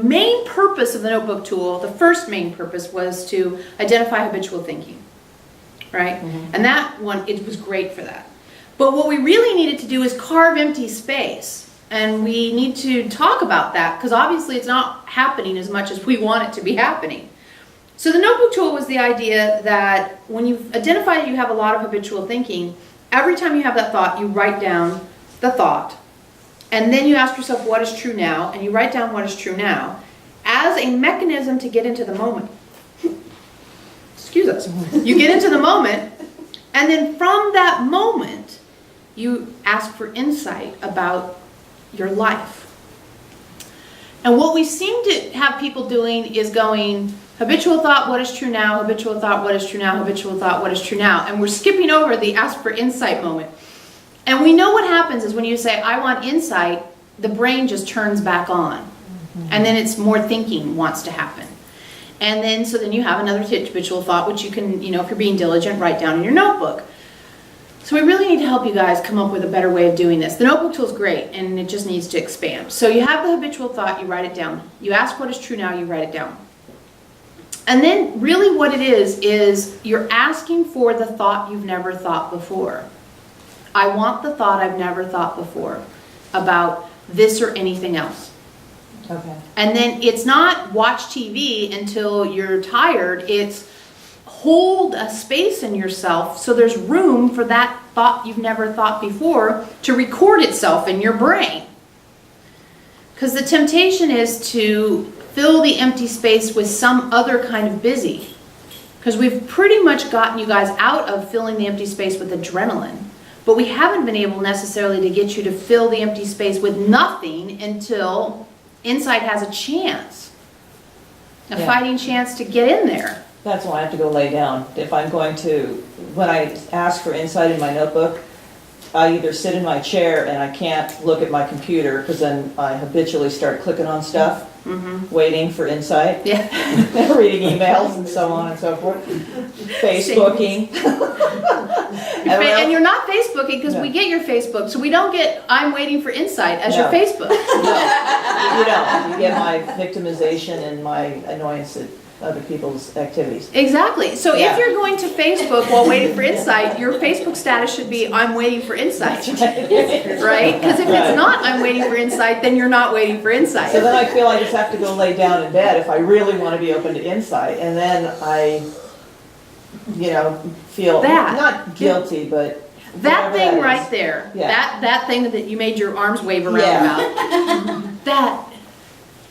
Main purpose of the notebook tool, the first main purpose, was to identify habitual thinking, right? And that one, it was great for that. But what we really needed to do is carve empty space. And we need to talk about that because obviously it's not happening as much as we want it to be happening. So the notebook tool was the idea that when you've identified you have a lot of habitual thinking, every time you have that thought, you write down the thought. And then you ask yourself, what is true now? And you write down what is true now as a mechanism to get into the moment. Excuse us. You get into the moment, and then from that moment, you ask for insight about your life. And what we seem to have people doing is going, habitual thought, what is true now? Habitual thought, what is true now? Habitual thought, what is true now? And we're skipping over the ask for insight moment. And we know what happens is when you say, I want insight, the brain just turns back on. And then it's more thinking wants to happen. And then, so then you have another habitual thought, which you can, if you're being diligent, write down in your notebook. So we really need to help you guys come up with a better way of doing this. The notebook tool is great, and it just needs to expand. So you have the habitual thought, you write it down. You ask what is true now, you write it down. And then really what it is you're asking for the thought you've never thought before. I want the thought I've never thought before about this or anything else. Okay. And then it's not watch TV until you're tired. It's hold a space in yourself so there's room for that thought you've never thought before to record itself in your brain. Because the temptation is to fill the empty space with some other kind of busy. Because we've pretty much gotten you guys out of filling the empty space with adrenaline. But we haven't been able necessarily to get you to fill the empty space with nothing until insight has a chance. A fighting chance to get in there. That's why I have to go lay down. If I'm going to, when I ask for insight in my notebook, I either sit in my chair and I can't look at my computer because then I habitually start clicking on stuff, waiting for insight, reading emails and so on and so forth, Facebooking. And you're not Facebooking because we get your Facebook, so we don't get I'm waiting for insight as your Facebook. No, you don't. You get my victimization and my annoyance at other people's activities. Exactly. So if you're going to Facebook while waiting for insight, your Facebook status should be I'm waiting for insight. Right? Because if it's not I'm waiting for insight, then you're not waiting for insight. So then I feel I just have to go lay down in bed if I really want to be open to insight. And then I, feel not guilty, but that thing right there, that thing that you made your arms wave around about, that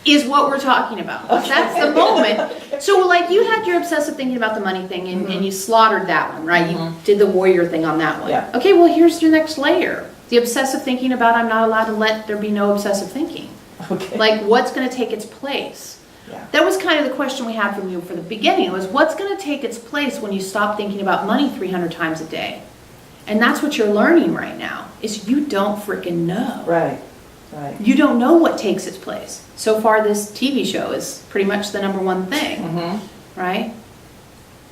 is what we're talking about. Okay. That's the moment. So like you had your obsessive thinking about the money thing and you slaughtered that one, right? You did the warrior thing on that one. Yeah. Okay, well here's your next layer. The obsessive thinking about I'm not allowed to let there be no obsessive thinking. Okay. Like what's going to take its place? Yeah. That was kind of the question we had from you for the beginning was what's going to take its place when you stop thinking about money 300 times a day? And that's what you're learning right now is you don't freaking know. Right. Right. You don't know what takes its place. So far, this TV show is pretty much the number one thing, right?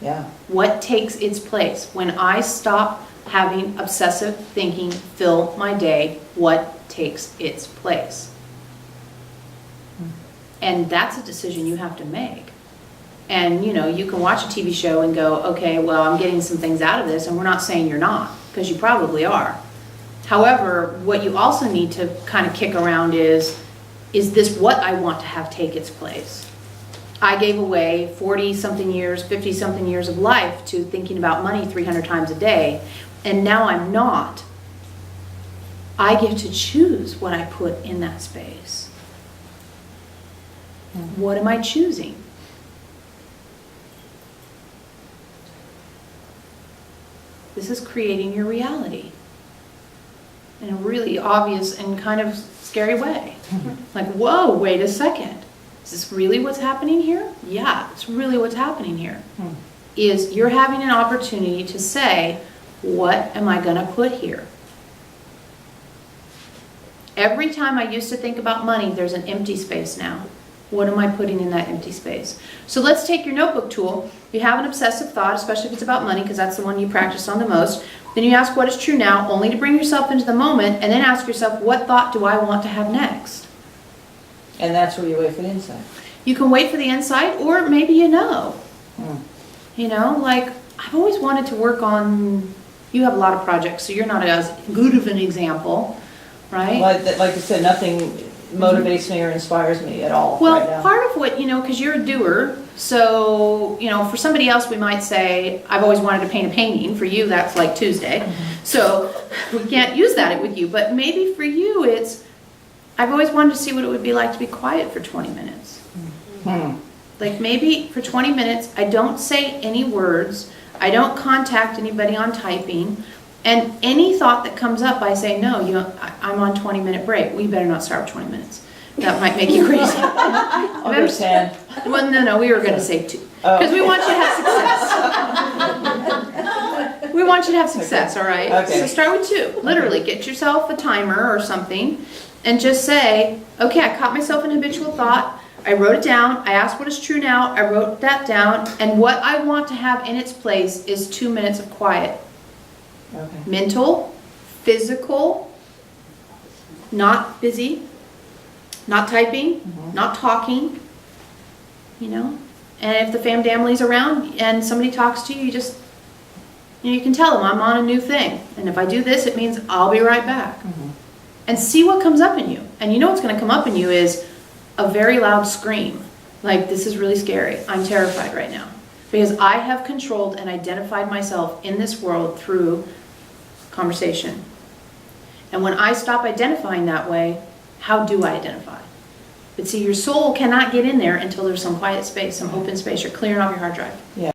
Yeah. What takes its place? When I stop having obsessive thinking fill my day, what takes its place? And that's a decision you have to make. And, you can watch a TV show and go, okay, well, I'm getting some things out of this, and we're not saying you're not, because you probably are. However, what you also need to kind of kick around is this what I want to have take its place? I gave away 40-something years, 50-something years of life to thinking about money 300 times a day, and now I'm not. I get to choose what I put in that space. What am I choosing? This is creating your reality. In a really obvious and kind of scary way. Like, whoa, wait a second. Is this really what's happening here? Yeah, it's really what's happening here. Is you're having an opportunity to say, what am I going to put here? Every time I used to think about money, there's an empty space now. What am I putting in that empty space? So let's take your notebook tool. You have an obsessive thought, especially if it's about money, because that's the one you practice on the most. Then you ask what is true now, only to bring yourself into the moment, and then ask yourself, what thought do I want to have next? And that's where you wait for the insight. You can wait for the insight, or maybe you know. You know, like, I've always wanted to work on, you have a lot of projects, so you're not as good of an example, right? Like I said, nothing motivates me or inspires me at all Well, right now. part of what, you know, because you're a doer, so, you know, for somebody else, we might say, I've always wanted to paint a painting. For you, that's like Tuesday. So we can't use that with you. But maybe for you, it's, I've always wanted to see what it would be like to be quiet for 20 minutes. Like maybe for 20 minutes, I don't say any words. I don't contact anybody on typing. And any thought that comes up, I say, no, I'm on 20-minute break. We better not start with 20 minutes. That might make you crazy. I'll go 10. Well, no, we were going to say 2. Because we want you to have success. We want you to have success, all right? Okay. So start with 2. Literally, get yourself a timer or something and just say, okay, I caught myself in habitual thought. I wrote it down. I asked what is true now. I wrote that down. And what I want to have in its place is 2 minutes of quiet. Okay. Mental, physical, not busy, not typing, not talking, you know. And if the family's around and somebody talks to you, you just, you know, you can tell them I'm on a new thing. And if I do this, it means I'll be right back. And see what comes up in you. And you know what's going to come up in you is a very loud scream. Like, this is really scary. I'm terrified right now. Because I have controlled and identified myself in this world through conversation. And when I stop identifying that way, how do I identify? But see, your soul cannot get in there until there's some quiet space, some open space. You're clearing off your hard drive. Yeah.